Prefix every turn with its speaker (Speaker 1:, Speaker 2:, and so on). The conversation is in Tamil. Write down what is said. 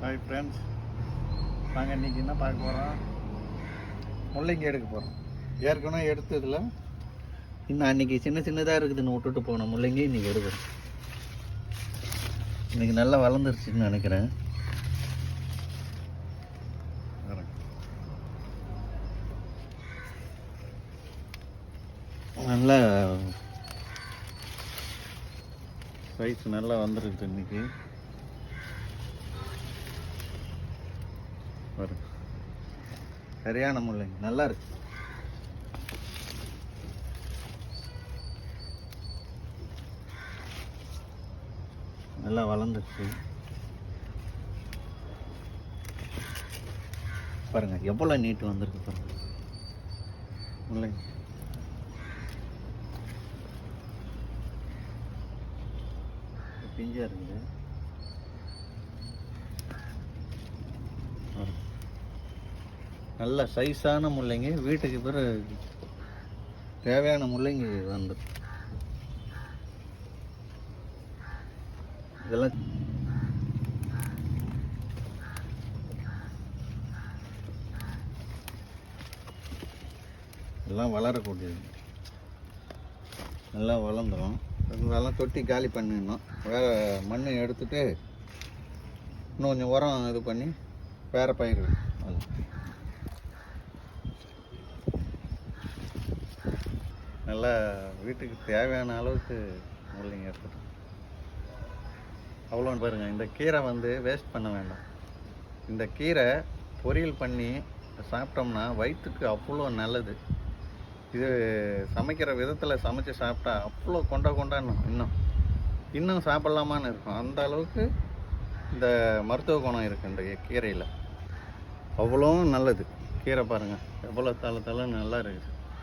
Speaker 1: ஹாய் ஃப்ரெண்ட்ஸ், நாங்கள் இன்றைக்கி என்ன பார்க்க போகிறோம்? முள்ளங்கி எடுக்க போகிறோம். ஏற்கனவே எடுத்ததில் இன்னும் அன்றைக்கி சின்ன சின்னதாக இருக்குதுன்னு விட்டுட்டு போன முள்ளங்கி இன்றைக்கி எடுக்கிறோம். இன்றைக்கி நல்லா வளர்ந்துருச்சுன்னு நினைக்கிறேன். நல்லா சைஸ் நல்லா வந்துருக்குது இன்றைக்கி. சரியான முள்ளங்கி நல்லா இருக்கு. நல்லா வளர்ந்துருச்சு பாருங்க, எவ்வளோ நீட்டு வந்திருக்கு பாருங்க முள்ளங்கி. பிஞ்சா இருக்குது. நல்ல சைஸான முள்ளங்கி. வீட்டுக்கு பிறகு தேவையான முள்ளங்கி வந்து இதெல்லாம் எல்லாம் வளரக்கூடியது. நல்லா வளர்ந்துடும். இதெல்லாம் தொட்டி காலி பண்ணிடணும். வேறு மண் எடுத்துட்டு இன்னும் கொஞ்சம் உரம் இது பண்ணி வேறு பயிர் அது நல்லா வீட்டுக்கு தேவையான அளவுக்கு முள்ளங்கி எடுத்துட்டோம். அவ்வளோன்னு பாருங்கள். இந்த கீரை வேஸ்ட் பண்ண வேண்டாம். இந்த கீரை பொரியல் பண்ணி சாப்பிட்டோம்னா வயிற்றுக்கு அவ்வளோ நல்லது. இது சமைக்கிற விதத்தில் சமைச்சு சாப்பிட்டா அவ்வளோ கொண்டாடணும். இன்னும் சாப்பிட்லாமான்னு இருக்கும். அந்த அளவுக்கு இந்த மருத்துவ குணம் இருக்குது இந்த கீரையில். அவ்வளோ நல்லது. கீரை பாருங்கள் எவ்வளோ தலை நல்லா இருக்குது.